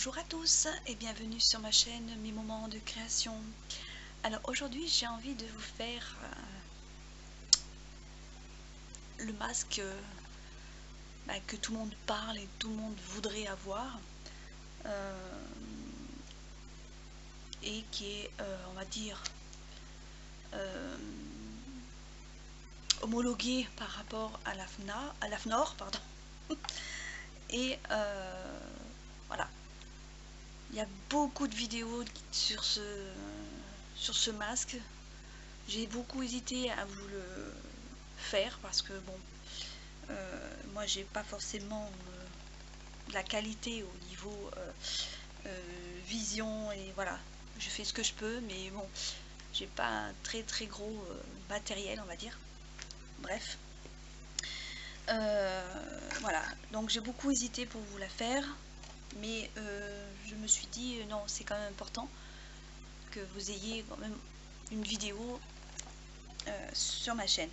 Bonjour à tous et bienvenue sur ma chaîne Mes moments de création. Alors aujourd'hui j'ai envie de vous faire le masque que tout le monde parle et tout le monde voudrait avoir et qui est on va dire homologué par rapport à la FNOR pardon. Et voilà, il y a beaucoup de vidéos sur ce masque. J'ai beaucoup hésité à vous le faire parce que bon, moi j'ai pas forcément la qualité au niveau vision, et voilà, je fais ce que je peux, mais bon, j'ai pas un très gros matériel, on va dire. Bref, voilà, donc j'ai beaucoup hésité pour vous la faire, mais je me suis dit non, c'est quand même important que vous ayez quand même une vidéo sur ma chaîne.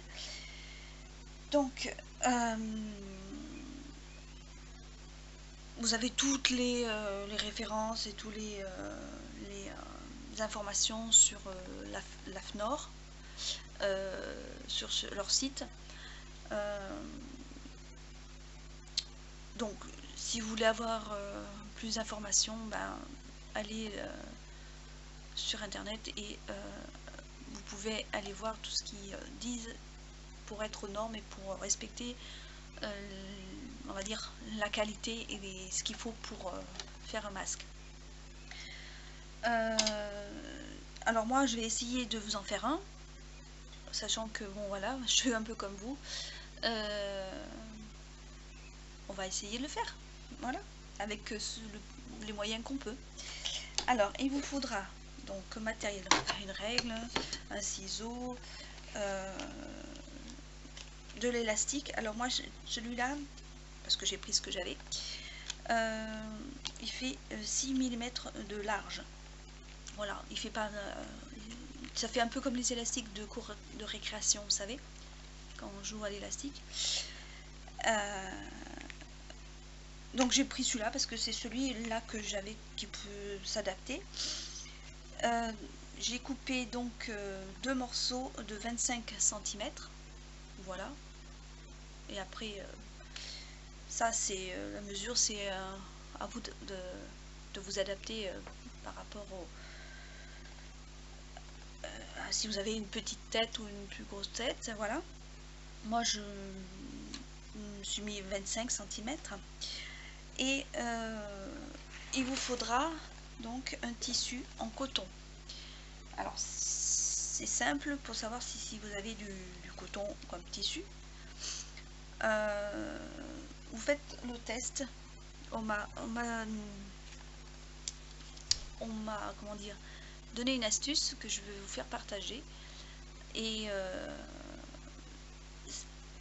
Donc vous avez toutes les références et tous les informations sur la FNOR sur leur site. Donc si vous voulez avoir plus d'informations, allez sur internet et vous pouvez aller voir tout ce qu'ils disent pour être aux normes et pour respecter on va dire la qualité et ce qu'il faut pour faire un masque. Alors moi je vais essayer de vous en faire un, sachant que bon voilà, je suis un peu comme vous, on va essayer de le faire, voilà, avec les moyens qu'on peut. Alors il vous faudra donc comme matériel une règle, un ciseau, de l'élastique. Alors moi celui-là, parce que j'ai pris ce que j'avais, il fait 6 mm de large. Voilà, il fait pas ça fait un peu comme les élastiques de cours de récréation, vous savez, quand on joue à l'élastique. Donc j'ai pris celui-là parce que c'est celui-là que j'avais qui peut s'adapter. J'ai coupé donc deux morceaux de 25 cm. Voilà. Et après, ça c'est la mesure, c'est à vous de vous adapter par rapport au si vous avez une petite tête ou une plus grosse tête. Voilà, moi je me suis mis 25 cm. Et il vous faudra donc un tissu en coton. Alors c'est simple pour savoir si vous avez du coton comme tissu. Vous faites le test. On m'a comment dire, donné une astuce que je vais vous faire partager, et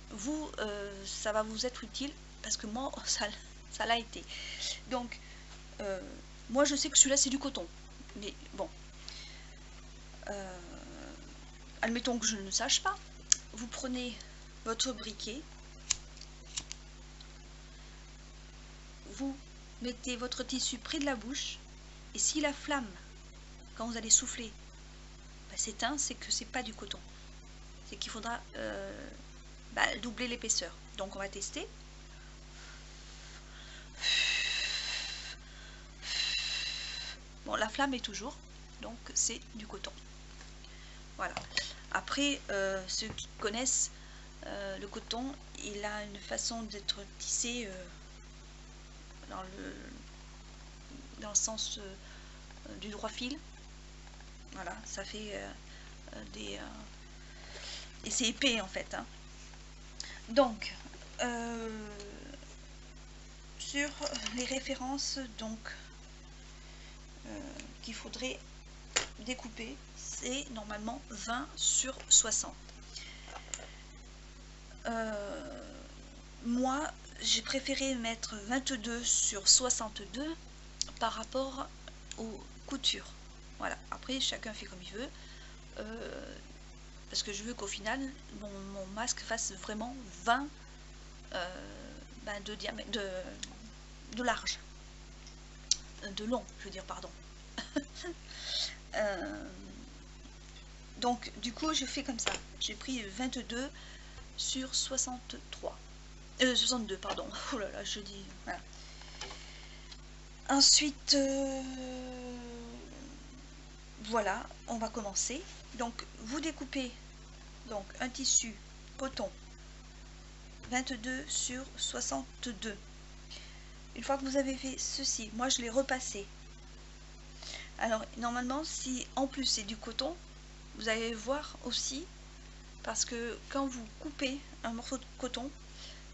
vous ça va vous être utile parce que moi ça l'a été. Donc moi je sais que celui-là c'est du coton, mais bon, admettons que je ne sache pas. Vous prenez votre briquet, vous mettez votre tissu près de la bouche, et si la flamme, quand vous allez souffler, s'éteint, c'est que c'est pas du coton, c'est qu'il faudra doubler l'épaisseur. Donc on va tester. Bon, la flamme est toujours, donc c'est du coton. Voilà. Après, ceux qui connaissent le coton, il a une façon d'être tissé dans le sens du droit fil. Voilà, ça fait et c'est épais en fait, hein. Donc sur les références donc qu'il faudrait découper, c'est normalement 20 sur 60. Moi j'ai préféré mettre 22 sur 62 par rapport aux coutures. Voilà, après chacun fait comme il veut, parce que je veux qu'au final mon masque fasse vraiment 20 de diamètre, de large. de long, je veux dire, pardon. Donc du coup je fais comme ça, j'ai pris 22 sur 63, 62 pardon, oh là là je dis, voilà. Ensuite voilà, on va commencer. Donc vous découpez donc un tissu coton 22 sur 62. Une fois que vous avez fait ceci, moi je l'ai repassé. Alors normalement si en plus c'est du coton, vous allez voir aussi, parce que quand vous coupez un morceau de coton,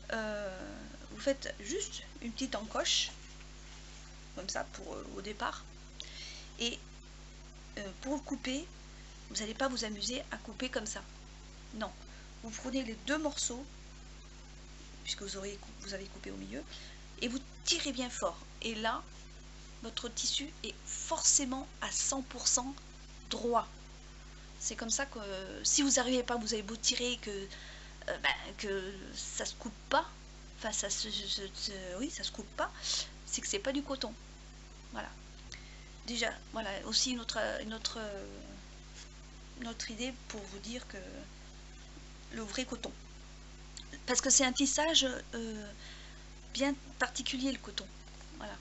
vous faites juste une petite encoche comme ça pour au départ, et pour le couper, vous n'allez pas vous amuser à couper comme ça. Non, vous prenez les deux morceaux, puisque vous avez coupé au milieu, et vous tirez bien fort. Et là, votre tissu est forcément à 100% droit. C'est comme ça que si vous n'arrivez pas, vous avez beau tirer que ça se coupe pas, enfin oui, ça se coupe pas, c'est que c'est pas du coton. Voilà. Déjà, voilà, aussi une autre idée pour vous dire que le vrai coton, parce que c'est un tissage bien particulier, le coton. Voilà.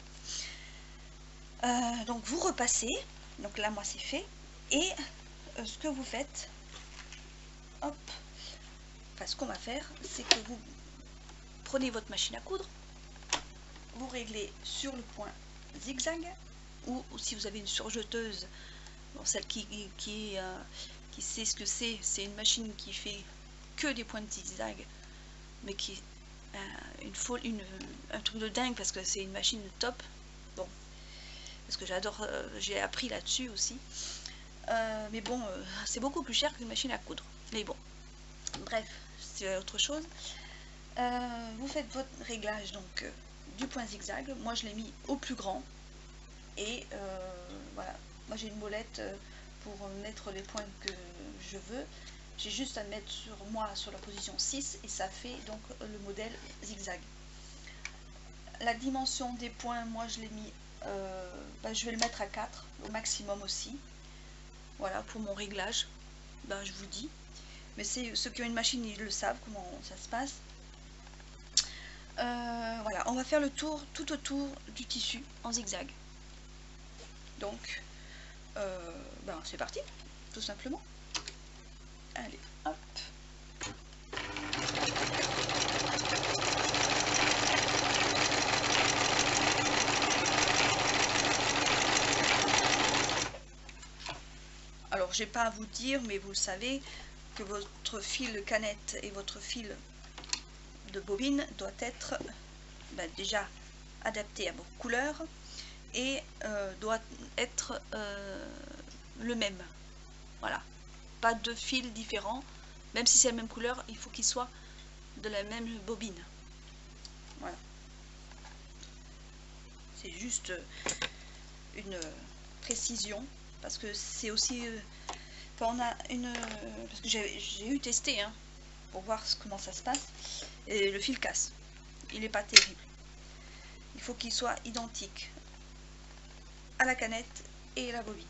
Donc vous repassez, donc là moi c'est fait, et ce que vous faites, hop, enfin ce qu'on va faire, c'est que vous prenez votre machine à coudre, vous réglez sur le point zigzag, ou si vous avez une surjeteuse, bon, celle qui sait ce que c'est une machine qui fait que des points de zigzag, mais qui est un truc de dingue, parce que c'est une machine top. Bon, parce que j'adore, j'ai appris là-dessus aussi, mais bon, c'est beaucoup plus cher qu'une machine à coudre, mais bon, bref, c'est autre chose. Vous faites votre réglage donc du point zigzag. Moi je l'ai mis au plus grand, et voilà, moi j'ai une molette pour mettre les points que je veux. J'ai juste à mettre sur la position 6, et ça fait donc le modèle zigzag. La dimension des points, moi je l'ai mis, je vais le mettre à 4 au maximum aussi. Voilà, pour mon réglage, je vous dis. Mais c'est ceux qui ont une machine, ils le savent comment ça se passe. Voilà, on va faire le tour tout autour du tissu en zigzag. Donc, c'est parti, tout simplement. Allez, hop. Alors, j'ai pas à vous dire, mais vous le savez, que votre fil canette et votre fil de bobine doit être déjà adapté à vos couleurs, et doit être le même. Voilà, pas deux fils différents, même si c'est la même couleur, il faut qu'il soit de la même bobine. Voilà, c'est juste une précision, parce que c'est aussi quand on a parce que j'ai eu testé pour voir comment ça se passe, et le fil casse, il n'est pas terrible. Il faut qu'il soit identique à la canette et la bobine.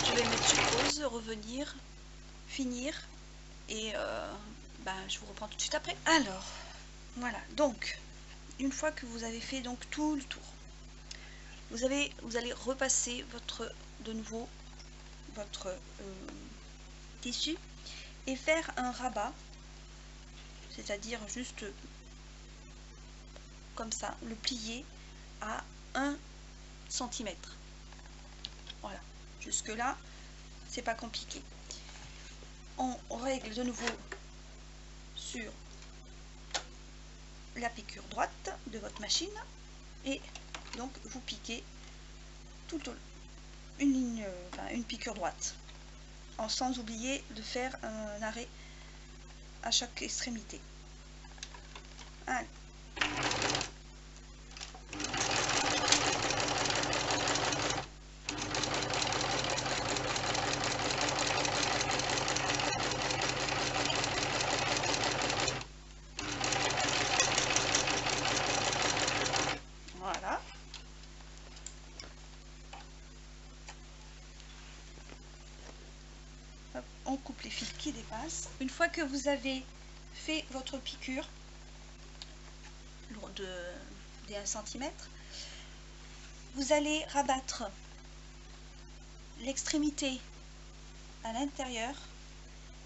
Je vais mettre sur pause, revenir, finir, et je vous reprends tout de suite après. Alors, voilà, donc, une fois que vous avez fait donc tout le tour, vous allez repasser de nouveau votre tissu et faire un rabat, c'est-à-dire juste comme ça, le plier à 1 cm. Voilà, jusque là c'est pas compliqué. On règle de nouveau sur la piqûre droite de votre machine, et donc vous piquez tout une ligne, une piqûre droite, sans oublier de faire un arrêt à chaque extrémité. Allez. coupe les fils qui dépassent. Une fois que vous avez fait votre piqûre des 1 cm, vous allez rabattre l'extrémité à l'intérieur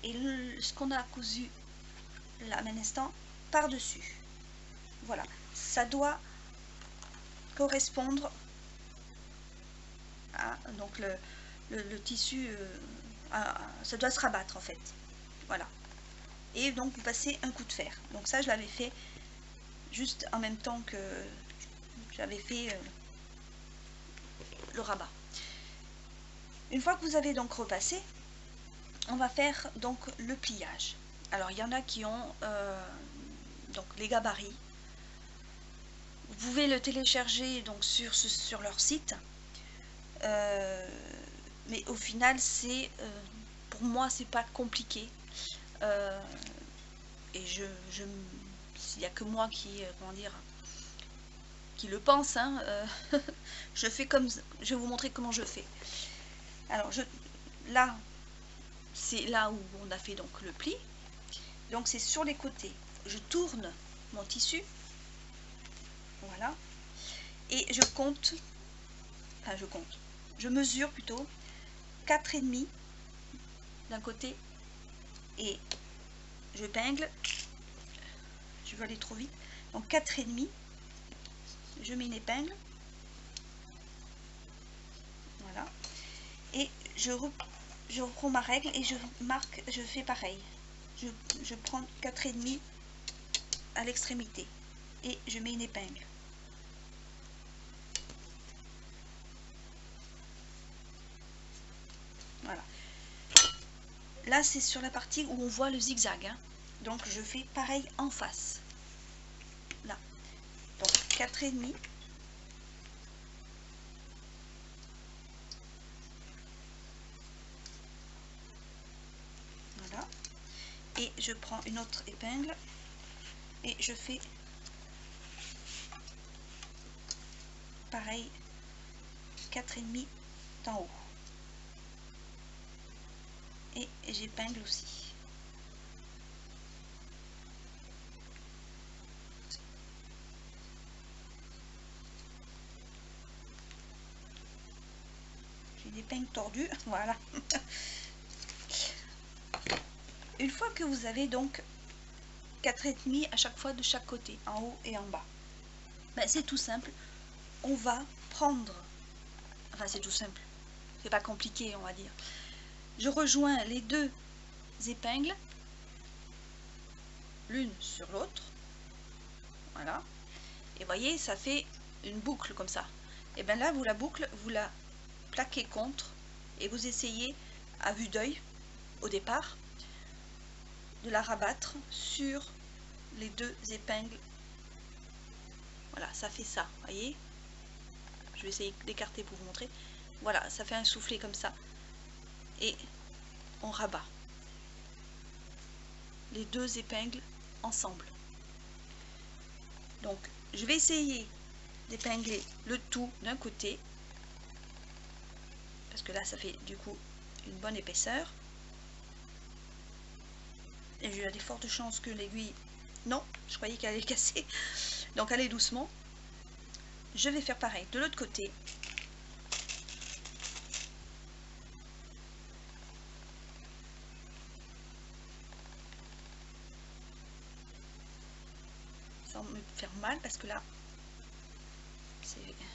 et ce qu'on a cousu là à l'instant par-dessus. Voilà, ça doit correspondre à donc le tissu, ça doit se rabattre en fait. Voilà. Et donc vous passez un coup de fer. Donc ça je l'avais fait juste en même temps que j'avais fait le rabat. Une fois que vous avez donc repassé, on va faire donc le pliage. Alors il y en a qui ont donc les gabarits. Vous pouvez le télécharger donc sur leur site. Mais au final c'est pour moi c'est pas compliqué. Et il n'y a que moi qui comment dire, qui le pense, hein. Je fais comme, je vais vous montrer comment je fais. Alors là c'est là où on a fait donc le pli, donc c'est sur les côtés. Je tourne mon tissu, voilà, et je compte, enfin je mesure plutôt 4,5 d'un côté et je pingle, je vais aller trop vite, donc 4,5, je mets une épingle, voilà, et je reprends ma règle et je marque, je fais pareil, je prends 4,5 à l'extrémité et je mets une épingle. Voilà. Là c'est sur la partie où on voit le zigzag, hein. Donc je fais pareil en face. Là. Donc 4,5. Voilà. Et je prends une autre épingle et je fais pareil 4,5 d'en haut. Et j'épingle aussi. J'ai une épingle tordue, voilà. Une fois que vous avez donc 4,5 à chaque fois de chaque côté, en haut et en bas, ben, c'est tout simple. On va prendre, enfin c'est tout simple, c'est pas compliqué on va dire. Je rejoins les deux épingles, l'une sur l'autre, voilà, et voyez ça fait une boucle comme ça. Et bien là la boucle vous la plaquez contre et vous essayez à vue d'œil au départ de la rabattre sur les deux épingles. Voilà, ça fait ça, voyez, je vais essayer d'écarter pour vous montrer. Voilà, ça fait un soufflet comme ça et on rabat les deux épingles ensemble. Donc je vais essayer d'épingler le tout d'un côté parce que là ça fait du coup une bonne épaisseur et j'ai des fortes chances que l'aiguille, non, je croyais qu'elle allait casser, donc allez doucement. Je vais faire pareil de l'autre côté. Sans me faire mal parce que là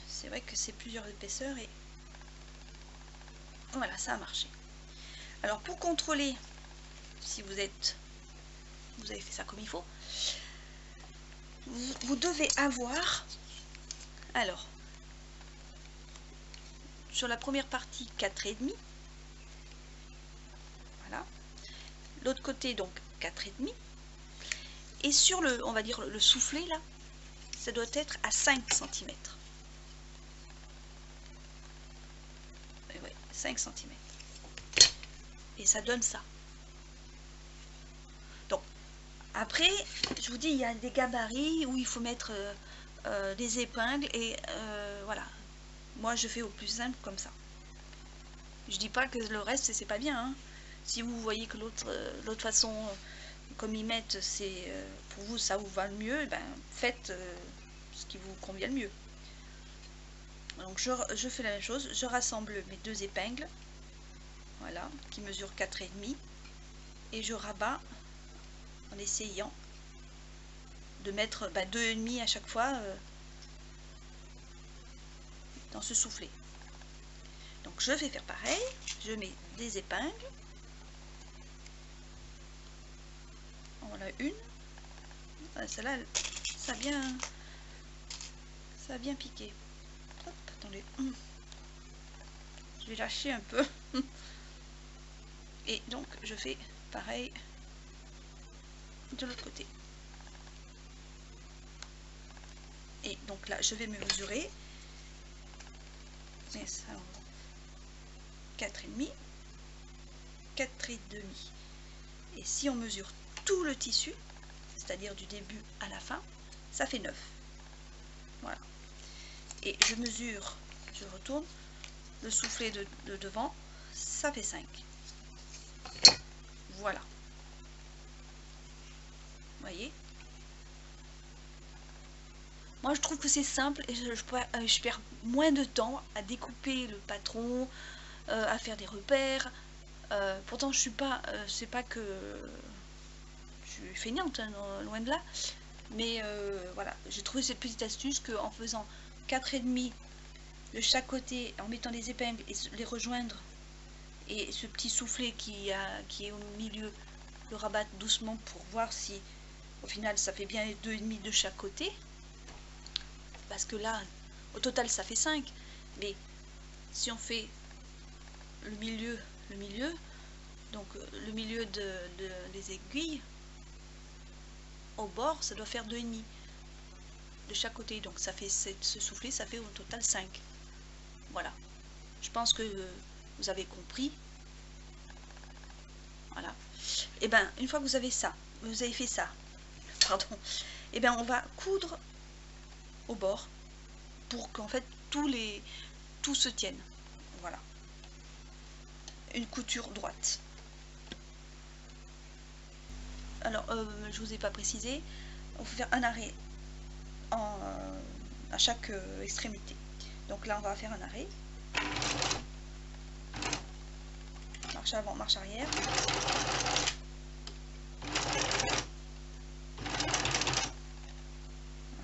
c'est vrai que c'est plusieurs épaisseurs et voilà, ça a marché. Alors pour contrôler si vous avez fait ça comme il faut, vous devez avoir, alors sur la première partie 4,5, voilà, l'autre côté donc 4,5, et sur le, on va dire le soufflet là, ça doit être à 5 cm. Et ouais, 5 cm. Et ça donne ça. Donc, après, je vous dis, il y a des gabarits où il faut mettre des épingles et voilà. Moi, je fais au plus simple comme ça. Je dis pas que le reste, c'est pas bien, hein. Si vous voyez que l'autre façon, comme ils mettent, c'est pour vous ça vous va le mieux, ben faites ce qui vous convient le mieux. Donc je fais la même chose, je rassemble mes deux épingles, voilà, qui mesurent 4,5, et je rabats en essayant de mettre 2,5 à chaque fois dans ce soufflet. Donc je vais faire pareil, je mets des épingles, voilà une, celle-là ça a bien piqué. Hop, attendez, je vais lâcher un peu. Et donc je fais pareil de l'autre côté. Et donc là je vais me mesurer 4,5, 4,5, et si on mesure tout le tissu, c'est-à-dire du début à la fin, ça fait 9. Voilà. Et je mesure, je retourne, le soufflet de devant, ça fait 5. Voilà. Vous voyez? Moi je trouve que c'est simple et je perds moins de temps à découper le patron, à faire des repères. Pourtant je suis pas, c'est pas que je suis feignante, hein, loin de là. Mais voilà, j'ai trouvé cette petite astuce qu'en faisant 4,5 de chaque côté, en mettant des épingles et les rejoindre, et ce petit soufflet qui est au milieu, le rabattre doucement pour voir si au final ça fait bien les 2,5 de chaque côté. Parce que là, au total, ça fait 5. Mais si on fait le milieu, donc le milieu des aiguilles, au bord, ça doit faire 2,5 de chaque côté. Donc ça fait ce soufflet, ça fait au total 5. Voilà. Je pense que vous avez compris. Voilà. Et bien, une fois que vous avez fait ça, pardon, et bien on va coudre au bord pour qu'en fait tout se tienne. Voilà, une couture droite. Alors je vous ai pas précisé, on faut faire un arrêt à chaque extrémité. Donc là on va faire un arrêt, marche avant, marche arrière,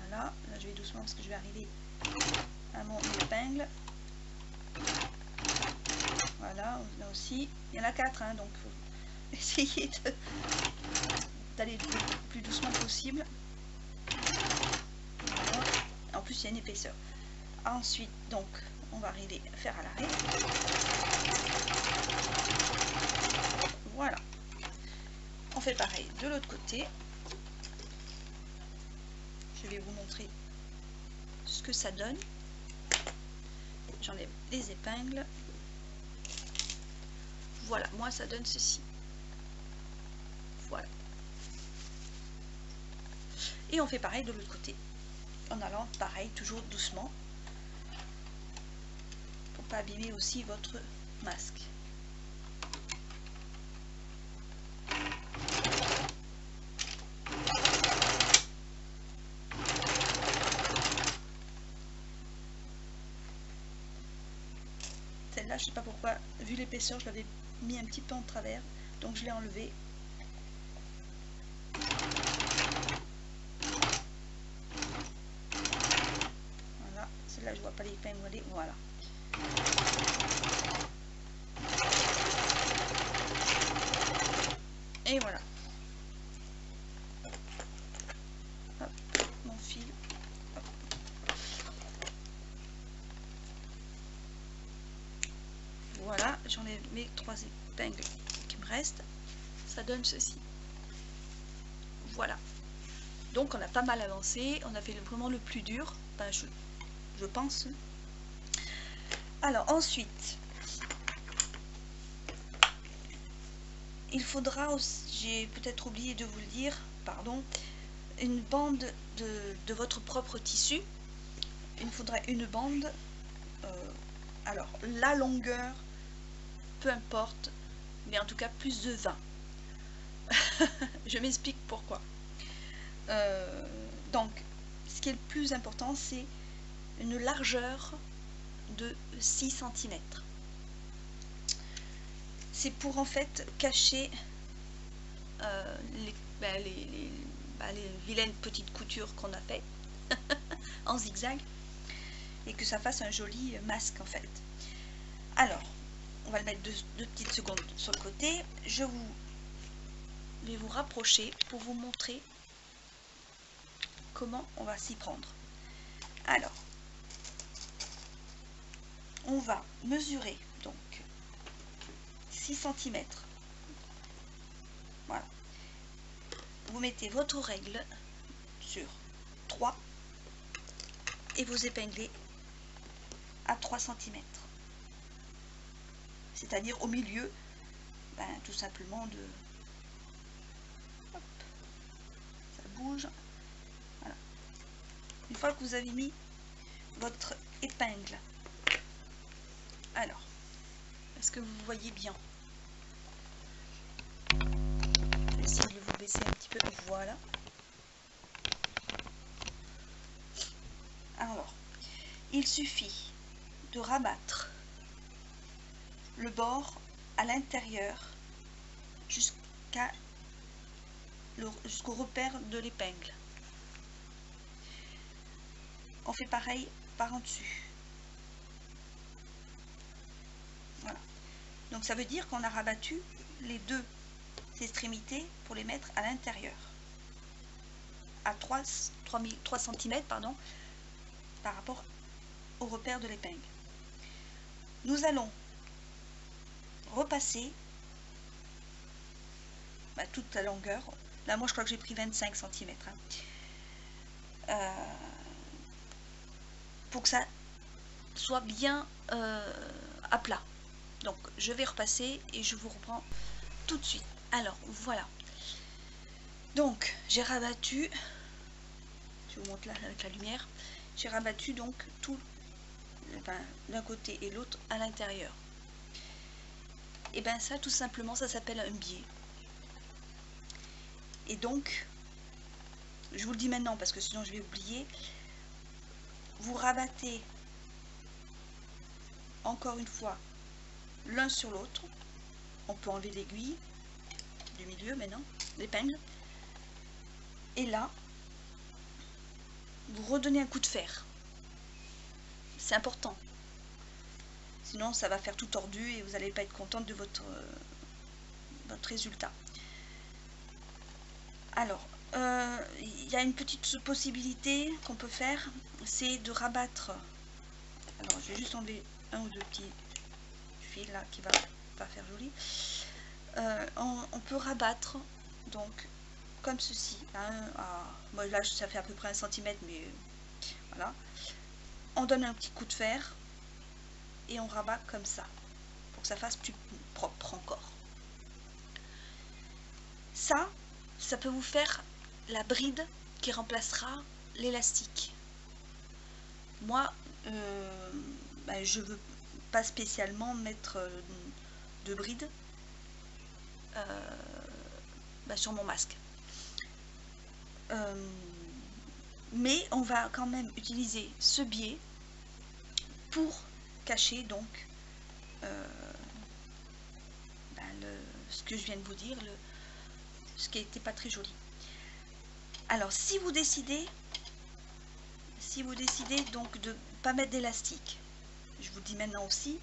voilà. Là je vais doucement parce que je vais arriver à mon épingle. Voilà, là aussi, il y en a 4, hein, donc faut essayer d'aller le plus doucement possible. Voilà. En plus, il y a une épaisseur. Ensuite, donc, on va arriver à faire à l'arrêt. Voilà. On fait pareil de l'autre côté. Je vais vous montrer ce que ça donne. J'enlève les épingles. Voilà, moi ça donne ceci. Voilà. Et on fait pareil de l'autre côté. En allant pareil, toujours doucement. Pour pas abîmer aussi votre masque. Celle-là, je sais pas pourquoi, vu l'épaisseur, je l'avais mis un petit peu en travers, donc je l'ai enlevé. Voilà, celle-là je vois pas l'épingle aller, voilà. Et voilà. Hop, mon fil. Hop. Voilà, j'enlève mes 3 épingles qui me restent. Ça donne ceci. Voilà. Donc on a pas mal avancé, on a fait vraiment le plus dur, ben, je pense. Alors ensuite, il faudra aussi, j'ai peut-être oublié de vous le dire, pardon, une bande de votre propre tissu. Il me faudrait une bande, alors la longueur, peu importe, mais en tout cas plus de 20. Je m'explique pourquoi. Donc, ce qui est le plus important, c'est une largeur de 6 cm. C'est pour en fait cacher les vilaines petites coutures qu'on a fait en zigzag, et que ça fasse un joli masque en fait. Alors, on va le mettre deux petites secondes sur le côté. Je vais vous rapprocher pour vous montrer comment on va s'y prendre. Alors, on va mesurer donc 6 cm. Voilà. Vous mettez votre règle sur 3 et vous épinglez à 3 cm. C'est-à-dire au milieu, tout simplement de... Hop, ça bouge. Voilà. Une fois que vous avez mis votre épingle, alors, est-ce que vous voyez bien? Je vais essayer de vous baisser un petit peu. Voilà. Alors, il suffit de rabattre le bord à l'intérieur jusqu'au repère de l'épingle. On fait pareil par en dessus. Voilà. Donc ça veut dire qu'on a rabattu les deux extrémités pour les mettre à l'intérieur. À 3 cm pardon, par rapport au repère de l'épingle. Nous allons repasser toute la longueur. Là moi je crois que j'ai pris 25 cm pour que ça soit bien à plat. Donc je vais repasser et je vous reprends tout de suite. Alors voilà, donc j'ai rabattu, je vous montre là avec la lumière, j'ai rabattu donc tout d'un côté et l'autre à l'intérieur. Et bien ça tout simplement ça s'appelle un biais. Et donc je vous le dis maintenant parce que sinon je vais oublier, vous rabattez encore une fois l'un sur l'autre. On peut enlever l'aiguille du milieu maintenant, l'épingle, et là vous redonnez un coup de fer. C'est important, sinon ça va faire tout tordu et vous n'allez pas être contente de votre résultat. Alors il y a une petite possibilité qu'on peut faire, c'est de rabattre. Alors je vais juste enlever un ou deux petits fils là qui va pas faire joli. On peut rabattre donc comme ceci, moi là ça fait à peu près 1 cm, mais voilà, on donne un petit coup de fer et on rabat comme ça pour que ça fasse plus propre encore. Ça peut vous faire la bride qui remplacera l'élastique. Moi je veux pas spécialement mettre de bride sur mon masque, mais on va quand même utiliser ce biais pour cacher donc ce que je viens de vous dire, ce qui n'était pas très joli. Alors si vous décidez donc de pas mettre d'élastique, je vous dis maintenant aussi,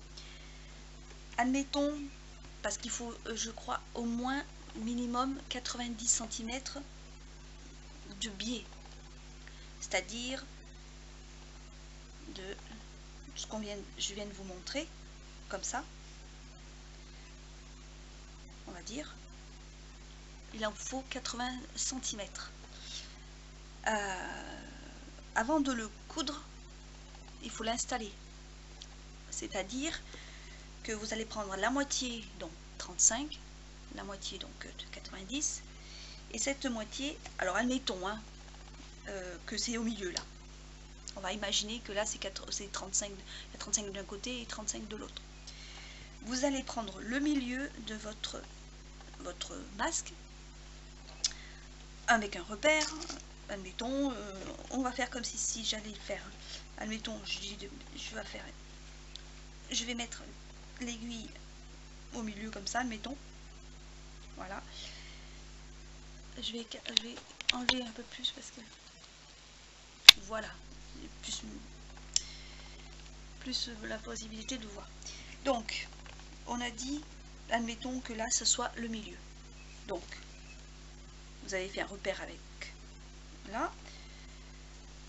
admettons, parce qu'il faut je crois au moins minimum 90 cm de biais, c'est-à-dire de ce je viens de vous montrer, comme ça, on va dire, il en faut 80 cm. Avant de le coudre, il faut l'installer, c'est-à-dire que vous allez prendre la moitié, donc 35, la moitié donc de 90, et cette moitié, alors admettons que c'est au milieu là. On va imaginer que là c'est 35, il y a 35 d'un côté et 35 de l'autre. vous allez prendre le milieu de votre masque avec un repère. Admettons, on va faire comme si j'allais le faire. Admettons, je vais mettre l'aiguille au milieu comme ça, admettons. Voilà. Je vais enlever un peu plus parce que voilà, plus la possibilité de voir. Donc, on a dit, admettons que là, ce soit le milieu. Donc, vous avez fait un repère avec là.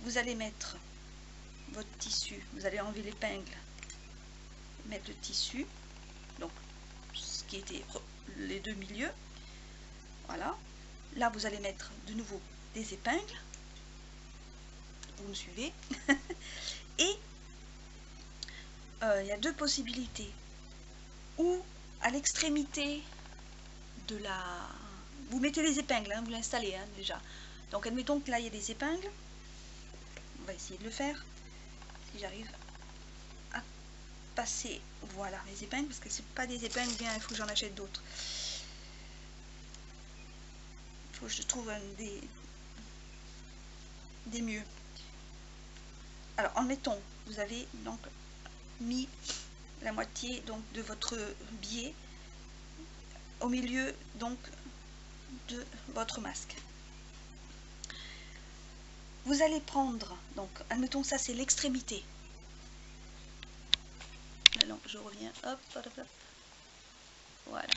Vous allez mettre votre tissu, vous allez enlever l'épingle, mettre le tissu, donc ce qui était les deux milieux. Voilà. Là, vous allez mettre de nouveau des épingles. Vous me suivez. Et il y a deux possibilités. Ou à l'extrémité de la... Vous mettez les épingles, hein, vous l'installez hein, déjà. Donc admettons que là, il y a des épingles. On va essayer de le faire. Si j'arrive à passer, voilà, les épingles, parce que c'est pas des épingles, bien, il faut que j'en achète d'autres. Il faut que je trouve des mieux. Alors, admettons, vous avez donc mis la moitié donc de votre biais au milieu donc de votre masque. Vous allez prendre, donc, admettons ça c'est l'extrémité. Non, je reviens, hop, hop, hop, voilà.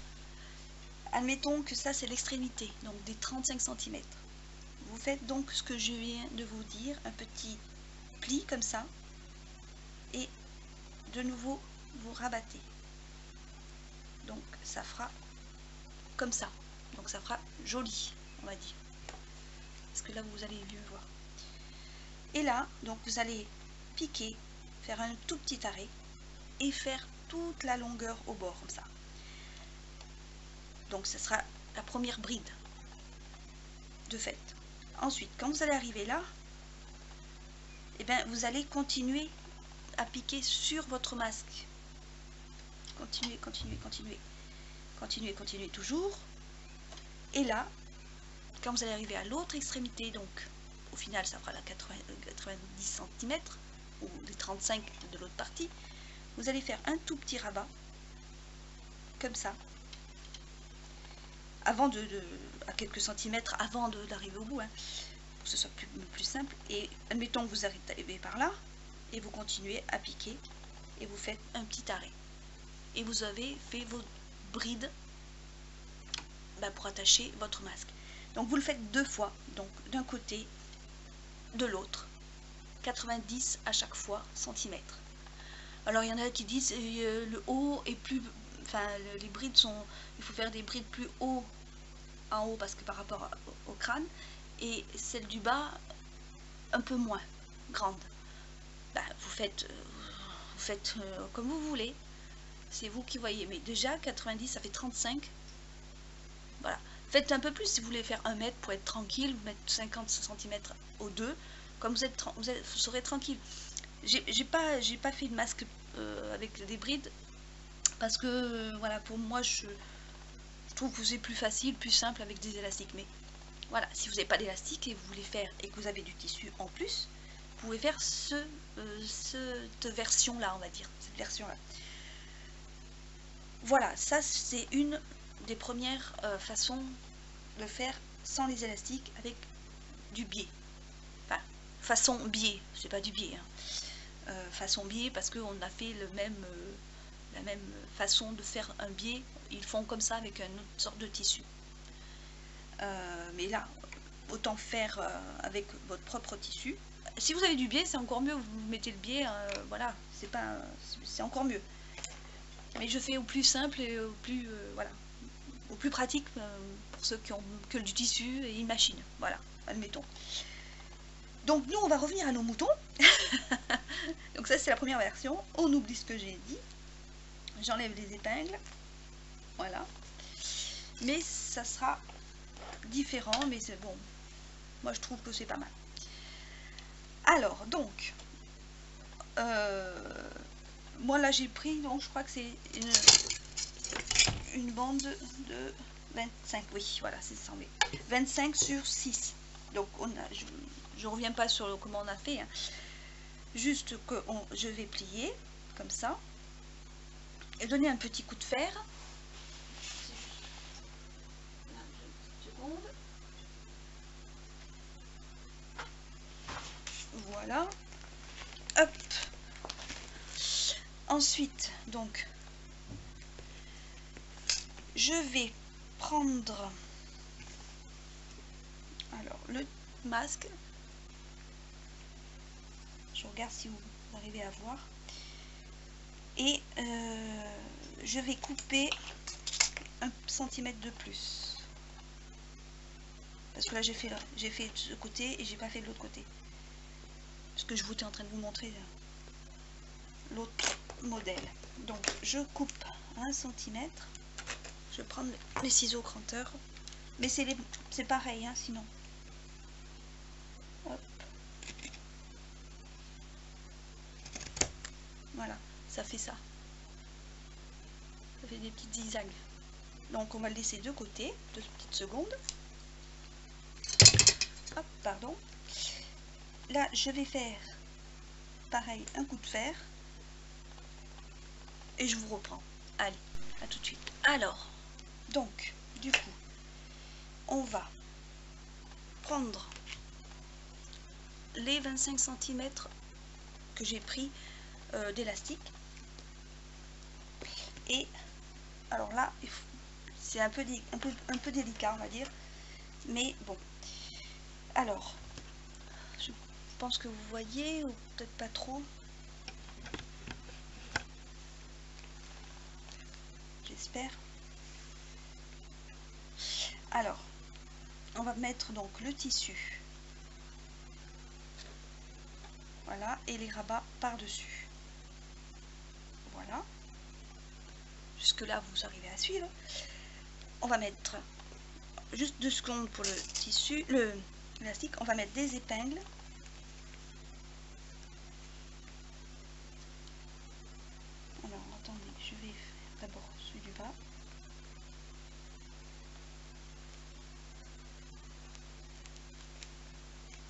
Admettons que ça c'est l'extrémité, donc des 35 cm. Vous faites donc ce que je viens de vous dire, un petit pli comme ça, et de nouveau vous rabattez. Donc ça fera comme ça, donc ça fera joli, on va dire. Parce que là vous allez mieux voir. Et là, donc vous allez piquer, faire un tout petit arrêt et faire toute la longueur au bord comme ça. Donc ce sera la première bride de fait. Ensuite, quand vous allez arriver là, et bien vous allez continuer à piquer sur votre masque. Continuez, continuez, continuez. Continuez, continuez toujours. Et là, quand vous allez arriver à l'autre extrémité, donc au final ça fera la 90 cm ou les 35 de l'autre partie, vous allez faire un tout petit rabat comme ça, avant à quelques centimètres avant d'arriver au bout, hein, pour que ce soit plus simple. Et admettons que vous arrivez par là et vous continuez à piquer et vous faites un petit arrêt et vous avez fait vos brides pour attacher votre masque. Donc vous le faites deux fois, donc d'un côté, de l'autre, 90 à chaque fois centimètres. Alors il y en a qui disent le haut est plus, enfin les brides sont, il faut faire des brides plus haut en haut parce que par rapport au crâne, et celle du bas un peu moins grande. Vous faites comme vous voulez, c'est vous qui voyez, mais déjà 90 ça fait 35. Voilà, faites un peu plus si vous voulez faire 1 mètre pour être tranquille, vous mettez 50 cm aux deux, comme vous serez tranquille. J'ai pas fait de masque avec des brides parce que voilà, pour moi je trouve que c'est plus facile, plus simple avec des élastiques. Mais voilà, si vous n'avez pas d'élastique et vous voulez faire et que vous avez du tissu en plus, vous pouvez faire cette version là, on va dire, cette version là. Voilà, ça c'est une des premières façons de faire sans les élastiques avec du biais. Enfin, façon biais, c'est pas du biais, hein. Façon biais parce qu'on a fait la même façon de faire un biais, ils font comme ça avec une autre sorte de tissu. Mais là, autant faire avec votre propre tissu. Si vous avez du biais, c'est encore mieux, vous mettez le biais, voilà, c'est encore mieux. Mais je fais au plus simple et au plus, voilà, au plus pratique pour ceux qui ont que du tissu et une machine. Voilà, admettons. Donc nous, on va revenir à nos moutons. Donc ça, c'est la première version. On oublie ce que j'ai dit. J'enlève les épingles. Voilà. Mais ça sera différent, mais c'est bon. Moi, je trouve que c'est pas mal. Alors, donc, moi là j'ai pris, donc je crois que c'est une bande de 25, oui voilà c'est ça, mais 25 sur 6. Donc je reviens pas sur comment on a fait, hein. Juste que je vais plier comme ça et donner un petit coup de fer. Voilà, hop. Ensuite, donc, je vais prendre alors le masque. Je regarde si vous arrivez à voir. Et je vais couper 1 centimètre de plus. Parce que là j'ai fait de ce côté et j'ai pas fait de l'autre côté. Parce que je vous étais en train de vous montrer l'autre modèle. Donc je coupe 1 centimètre. Je vais prendre les ciseaux cranteurs. Mais c'est pareil, hein, sinon. Hop. Voilà, ça fait ça. Ça fait des petites zigzags. Donc on va le laisser de côté, 2 petites secondes. Hop, pardon. Là, je vais faire pareil, un coup de fer. Et je vous reprends. Allez, à tout de suite. Alors, donc, du coup, on va prendre les 25 cm que j'ai pris d'élastique. Et alors là, c'est un peu délicat, on va dire. Mais bon. Alors, je pense que vous voyez, ou peut-être pas trop. J'espère. Alors, on va mettre donc le tissu. Voilà, et les rabats par-dessus. Voilà. Jusque là, vous arrivez à suivre. On va mettre juste 2 secondes pour le tissu, l'élastique. On va mettre des épingles. Alors, attendez, je vais faire d'abord celui du bas.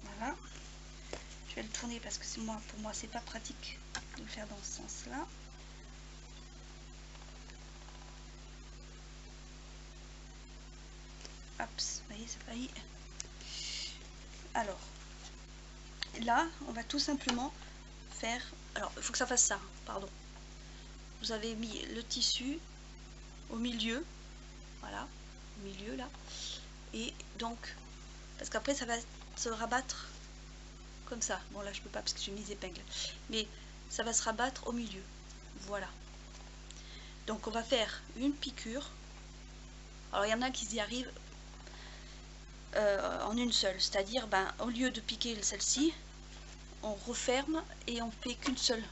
Voilà. Je vais le tourner parce que pour moi, c'est pas pratique de le faire dans ce sens-là. Hop, vous voyez, c'est failli. Alors, là, on va tout simplement faire... Alors, il faut que ça fasse ça, pardon. Vous avez mis le tissu au milieu, voilà, au milieu là. Et donc, parce qu'après, ça va se rabattre comme ça. Bon, là, je peux pas parce que j'ai mis des épingles. Mais ça va se rabattre au milieu. Voilà. Donc, on va faire une piqûre. Alors, il y en a qui y arrivent en une seule, c'est-à-dire au lieu de piquer celle-ci, on referme et on fait qu'une seule,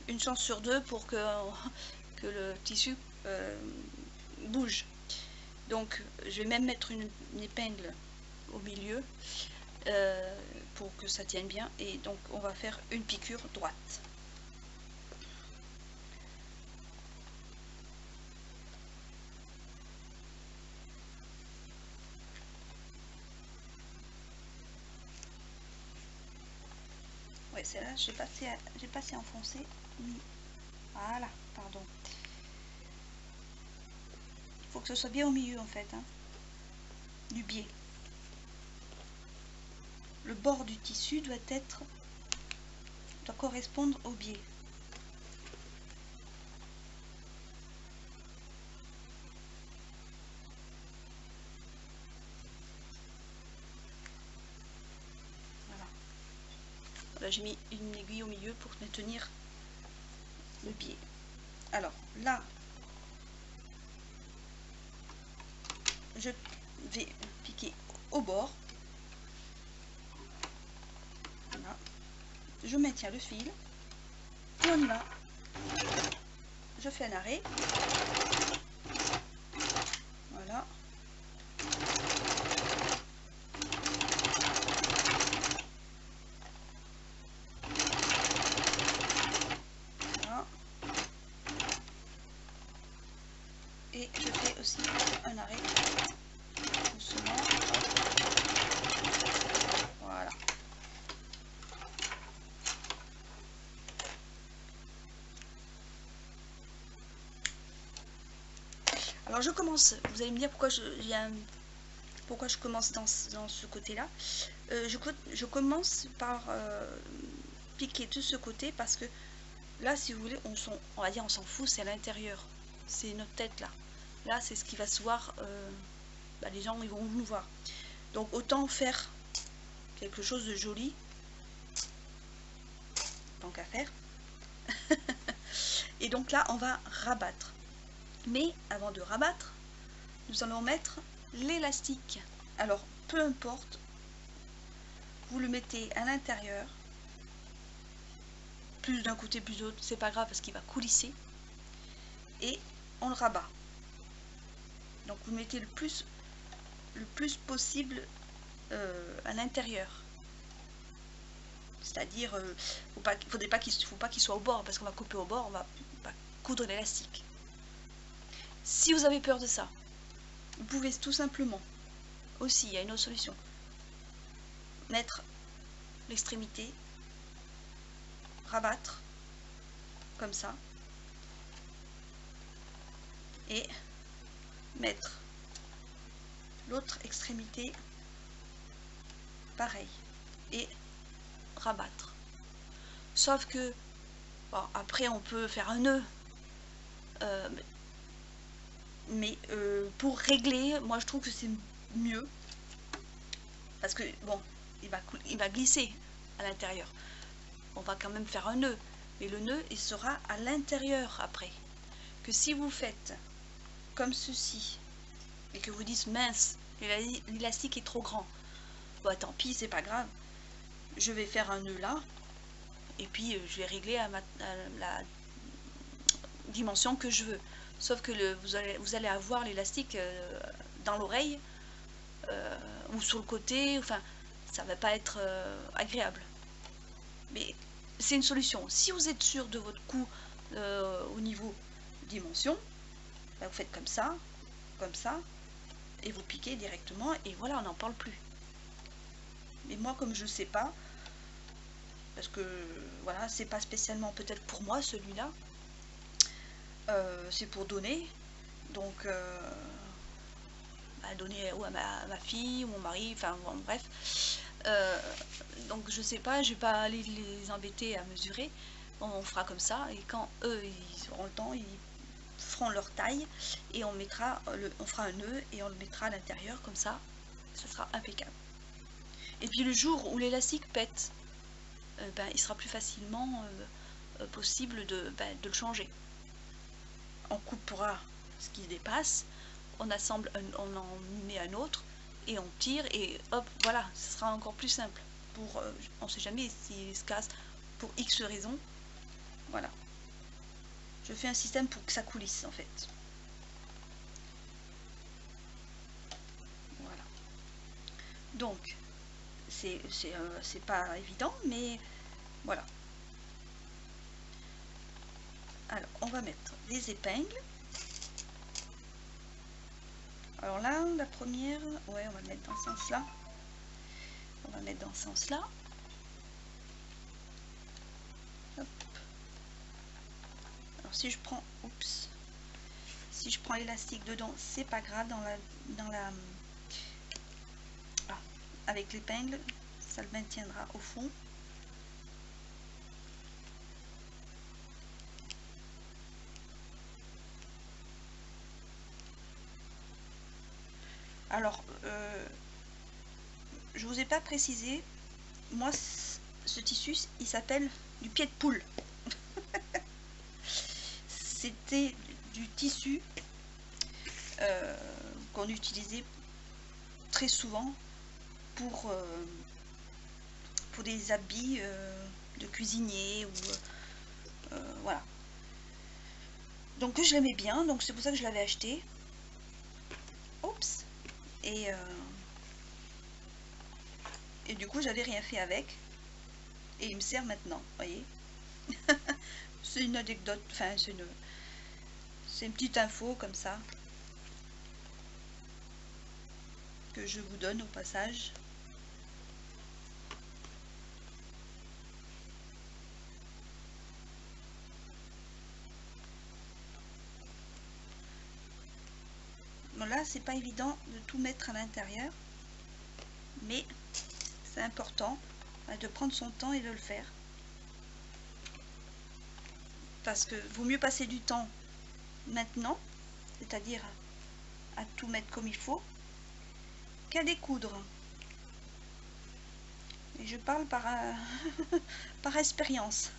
une chance sur 2 pour que le tissu bouge. Donc je vais même mettre une épingle au milieu pour que ça tienne bien, et donc on va faire une piqûre droite. Ouais, celle-là, j'ai pas assez enfoncé. Voilà, pardon. Il faut que ce soit bien au milieu en fait, hein, du biais. Le bord du tissu doit correspondre au biais. Là, j'ai mis une aiguille au milieu pour maintenir le biais. Alors là, je vais piquer au bord. Voilà. Je maintiens le fil et on y va. Je fais un arrêt. Voilà. je commence, vous allez me dire pourquoi pourquoi je commence dans ce côté-là. Je commence par piquer de ce côté parce que là, si vous voulez, on va dire on s'en fout, c'est à l'intérieur. C'est notre tête là. Là, c'est ce qui va se voir. Les gens, ils vont nous voir. Donc, autant faire quelque chose de joli. Tant qu'à faire. Et donc là, on va rabattre. Mais avant de rabattre, nous allons mettre l'élastique. Alors, peu importe, vous le mettez à l'intérieur. Plus d'un côté, plus de l'autre, c'est pas grave parce qu'il va coulisser. Et on le rabat. Donc vous mettez le plus possible à l'intérieur. C'est-à-dire, faut pas qu'il soit au bord, parce qu'on va couper au bord, on va coudre l'élastique. Si vous avez peur de ça, vous pouvez tout simplement, aussi, il y a une autre solution, mettre l'extrémité, rabattre, comme ça, et mettre l'autre extrémité, pareil, et rabattre. Sauf que, bon, après on peut faire un nœud, mais pour régler, moi je trouve que c'est mieux, parce que bon, il va glisser à l'intérieur. On va quand même faire un nœud, mais le nœud il sera à l'intérieur après. Que si vous faites comme ceci et que vous dites mince, l'élastique est trop grand, bah tant pis, c'est pas grave, je vais faire un nœud là et puis je vais régler à la dimension que je veux. Sauf que vous allez avoir l'élastique dans l'oreille ou sur le côté, enfin ça va pas être agréable. Mais c'est une solution. Si vous êtes sûr de votre cou au niveau dimension, bah, vous faites comme ça, et vous piquez directement, et voilà, on n'en parle plus. Mais moi, comme je sais pas, parce que voilà, c'est pas spécialement peut-être pour moi celui-là, c'est pour donner, donc donner à ma fille ou mon mari, enfin bon, bref. Donc je sais pas, je vais pas aller les embêter à mesurer. On fera comme ça, et quand eux ils auront le temps, ils feront leur taille et on fera un nœud et on le mettra à l'intérieur, comme ça sera impeccable. Et puis le jour où l'élastique pète, il sera plus facilement possible de le changer. On coupera ce qui dépasse, on assemble, on en met un autre et on tire, et hop, voilà, ce sera encore plus simple. On sait jamais s'il se casse pour X raison. Voilà. Je fais un système pour que ça coulisse en fait. Voilà. Donc, c'est pas évident, mais voilà. Alors, on va mettre des épingles. Alors là, la première, ouais, on va le mettre dans ce sens-là. On va mettre dans ce sens-là. Alors si je prends, si je prends l'élastique dedans, c'est pas grave, avec l'épingle, ça le maintiendra au fond. Alors, je vous ai pas précisé, moi, ce tissu, il s'appelle du pied de poule. C'était du tissu qu'on utilisait très souvent pour des habits de cuisinier, ou voilà. Donc je l'aimais bien, donc c'est pour ça que je l'avais acheté. Oups. Et du coup j'avais rien fait avec, et il me sert maintenant, voyez. C'est une anecdote, enfin c'est une petite info comme ça que je vous donne au passage. c'est pas évident de tout mettre à l'intérieur, mais c'est important de prendre son temps et de le faire, parce que vaut mieux passer du temps maintenant, c'est-à-dire à tout mettre comme il faut, qu'à découdre. Et je parle par, par expérience.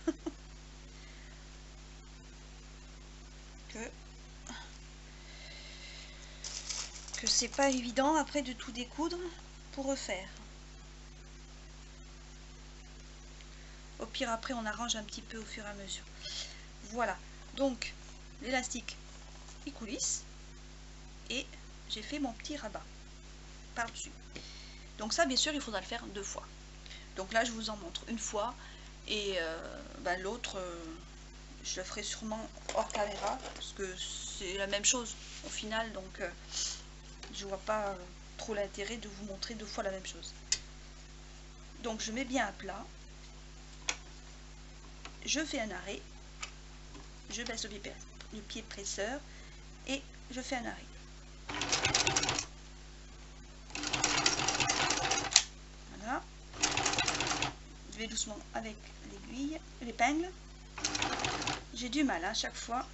que c'est pas évident après de tout découdre pour refaire. Au pire, après on arrange un petit peu au fur et à mesure. Voilà, donc l'élastique il coulisse et j'ai fait mon petit rabat par dessus. Donc ça, bien sûr, il faudra le faire 2 fois. Donc là je vous en montre une fois, et l'autre je le ferai sûrement hors caméra, parce que c'est la même chose au final, donc je vois pas trop l'intérêt de vous montrer 2 fois la même chose. Donc je mets bien à plat, je fais un arrêt, je baisse le pied presseur et je fais un arrêt. Voilà. Je vais doucement avec l'aiguille, l'épingle. J'ai du mal à chaque fois.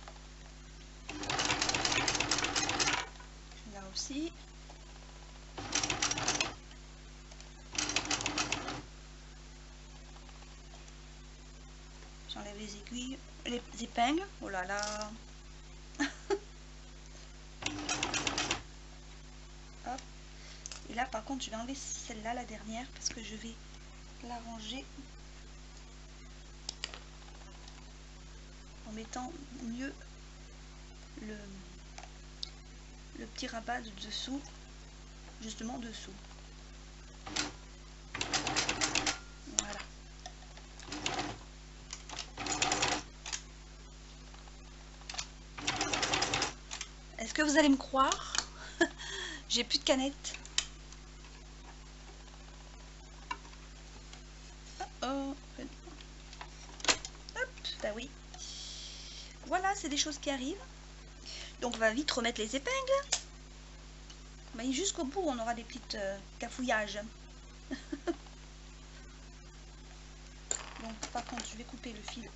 Là aussi. J'enlève les aiguilles, les épingles. Oh là là. Hop. Et là par contre je vais enlever celle-là, la dernière, parce que je vais la ranger en mettant mieux le petit rabat de dessous, justement dessous. Voilà. Est-ce que vous allez me croire? J'ai plus de canette. Oh, hop, bah oui. Voilà, c'est des choses qui arrivent. Donc on va vite remettre les épingles. Mais jusqu'au bout, on aura des petites cafouillages. Donc par contre, je vais couper le fil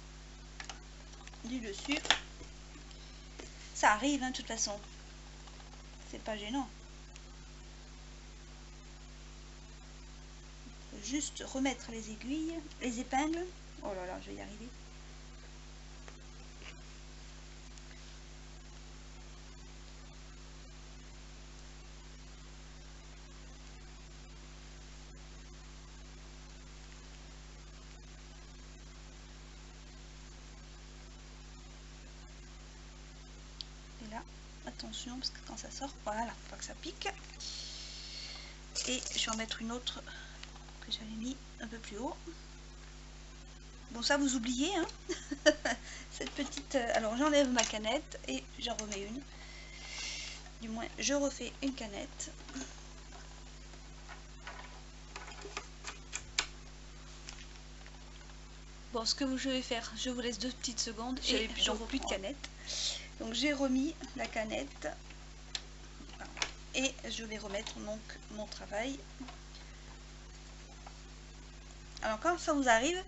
du dessus. Ça arrive, hein, de toute façon. C'est pas gênant. Juste remettre les aiguilles, les épingles. Oh là là, je vais y arriver. Et là, attention, parce que quand ça sort, voilà, faut pas que ça pique. Et je vais en mettre une autre que j'avais mis un peu plus haut. Bon, ça vous oubliez, hein. Cette petite... alors j'enlève ma canette et j'en remets une. Du moins, je refais une canette. Bon, ce que je vais faire, je vous laisse 2 petites secondes et je reprends. Plus de canette. Donc j'ai remis la canette et je vais remettre donc mon travail. Alors quand ça vous arrive,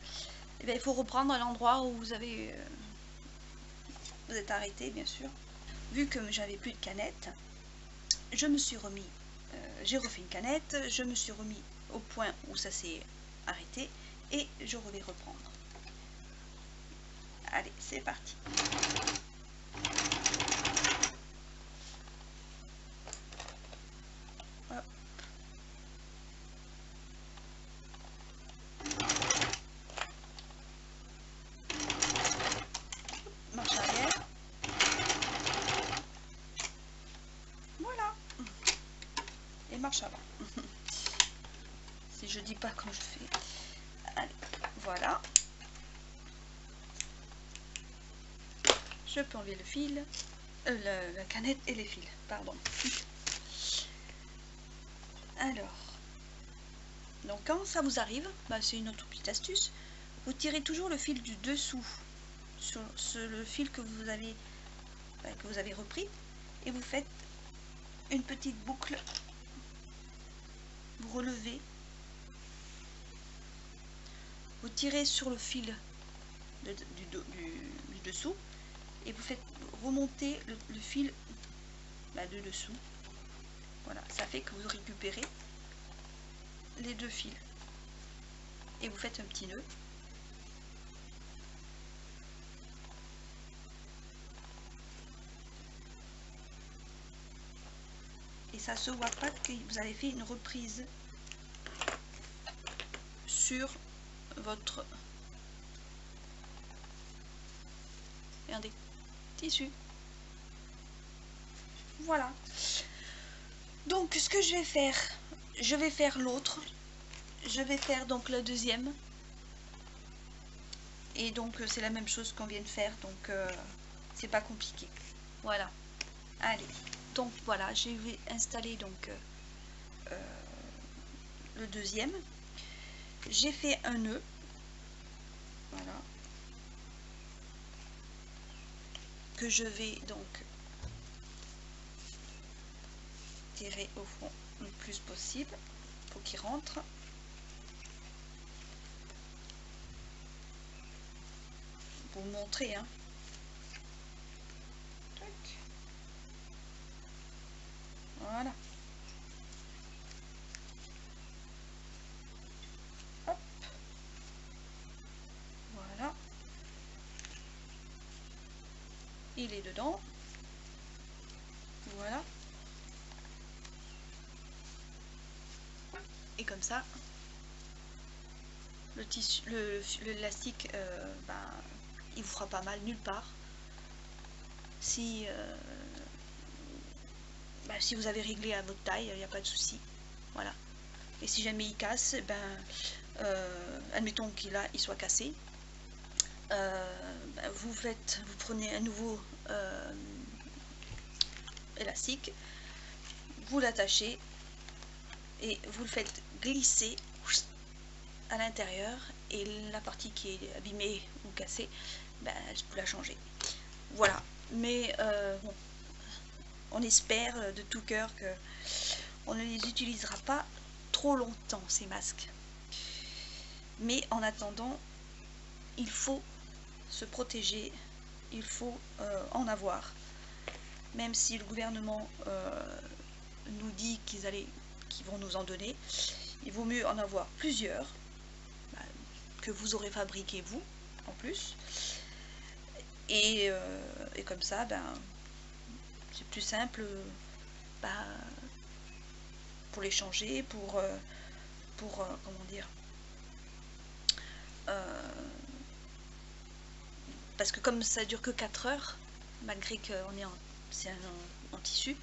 eh bien, il faut reprendre à l'endroit où vous avez vous êtes arrêté, bien sûr. Vu que j'avais plus de canette, je me suis remis, j'ai refait une canette, je me suis remis au point où ça s'est arrêté et je vais reprendre. Allez, c'est parti. Hop. Marche arrière. Voilà. Et marche avant. Si je dis pas quand je fais. Allez, voilà. Je peux enlever le fil, la canette et les fils, pardon. Alors, donc quand ça vous arrive, c'est une autre petite astuce, vous tirez toujours le fil du dessous sur le fil que vous avez repris et vous faites une petite boucle, vous relevez, vous tirez sur le fil du dessous et vous faites remonter le fil de dessous. Voilà, ça fait que vous récupérez les deux fils et vous faites un petit nœud. Et ça se voit pas que vous avez fait une reprise sur votre regardez, tissu. Voilà. Donc ce que je vais faire l'autre. Je vais faire donc la deuxième. Et donc c'est la même chose qu'on vient de faire. Donc c'est pas compliqué. Voilà. Allez. Donc voilà, je vais installer donc le deuxième. J'ai fait un nœud. Voilà. Que je vais donc tirer au fond le plus possible pour qu'il rentre. Pour vous montrer, hein. Voilà. Hop. Voilà. Il est dedans. Voilà. Et comme ça, le tissu, l'élastique, il vous fera pas mal nulle part. Si si vous avez réglé à votre taille, il n'y a pas de souci. Voilà. Et si jamais il casse, admettons qu'il soit cassé, vous prenez un nouveau élastique, vous l'attachez et vous le faites glisser à l'intérieur, et la partie qui est abîmée ou cassée, vous la changez. Voilà. Mais bon, on espère de tout cœur que on ne les utilisera pas trop longtemps, ces masques. Mais en attendant, il faut se protéger, il faut en avoir. Même si le gouvernement nous dit qu'ils vont nous en donner, il vaut mieux en avoir plusieurs, que vous aurez fabriqué vous, en plus. Et comme ça, c'est plus simple pour les changer, pour comment dire, parce que comme ça dure que 4 heures, malgré qu'on est c'est en tissu,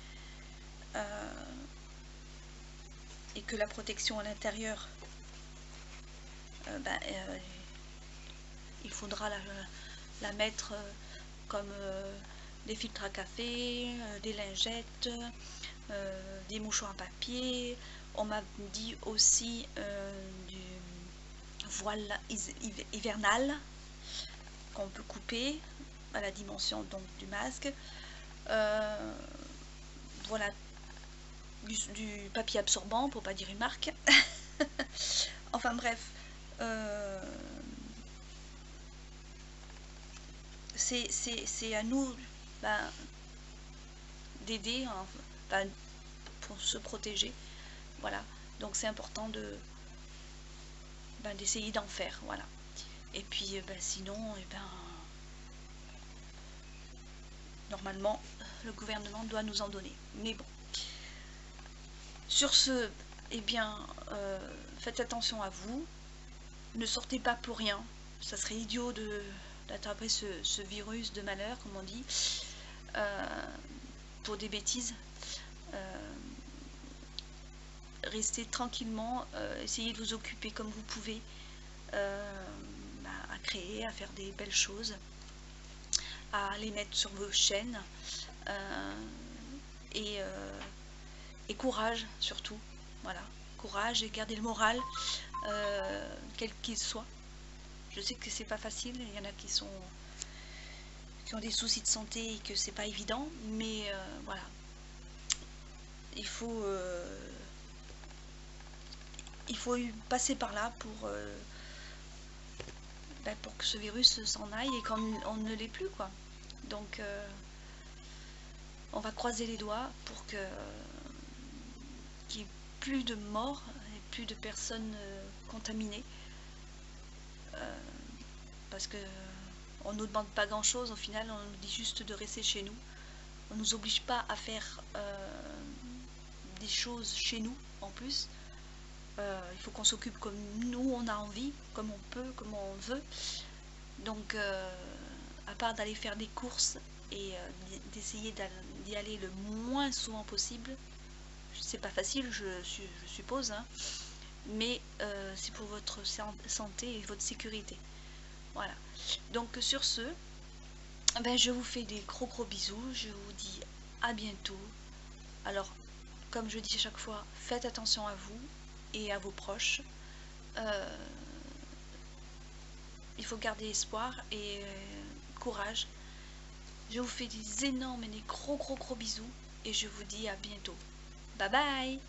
et que la protection à l'intérieur, il faudra la mettre comme des filtres à café, des lingettes, des mouchoirs à papier. On m'a dit aussi du voile hivernal qu'on peut couper à la dimension donc du masque. Voilà, du papier absorbant, pour pas dire une marque. Enfin bref, c'est à nous d'aider, pour se protéger. Voilà, donc c'est important d'essayer d'en faire. Voilà. Et puis sinon, normalement le gouvernement doit nous en donner. Mais bon, sur ce, faites attention à vous, ne sortez pas pour rien. Ça serait idiot d'attraper ce virus de malheur, comme on dit, pour des bêtises. Restez tranquillement, essayez de vous occuper comme vous pouvez, à créer, à faire des belles choses, à les mettre sur vos chaînes, et courage surtout. Voilà, courage, et gardez le moral, quel qu'il soit. Je sais que c'est pas facile, il y en a qui ont des soucis de santé et que c'est pas évident, mais voilà, il faut passer par là pour que ce virus s'en aille et qu'on ne l'ait plus, quoi. Donc on va croiser les doigts pour qu'il n'y ait plus de morts et plus de personnes contaminées. Parce que on ne nous demande pas grand chose, au final on nous dit juste de rester chez nous. On ne nous oblige pas à faire des choses chez nous en plus. Il faut qu'on s'occupe comme nous on a envie, comme on peut, comme on veut. Donc à part d'aller faire des courses et d'essayer d'y aller le moins souvent possible, c'est pas facile je suppose, hein, mais c'est pour votre santé et votre sécurité. Voilà, donc sur ce, ben, je vous fais des gros bisous, je vous dis à bientôt. Alors, comme je dis à chaque fois, faites attention à vous et à vos proches. Il faut garder espoir et courage. Je vous fais des énormes et des gros bisous et je vous dis à bientôt. Bye bye!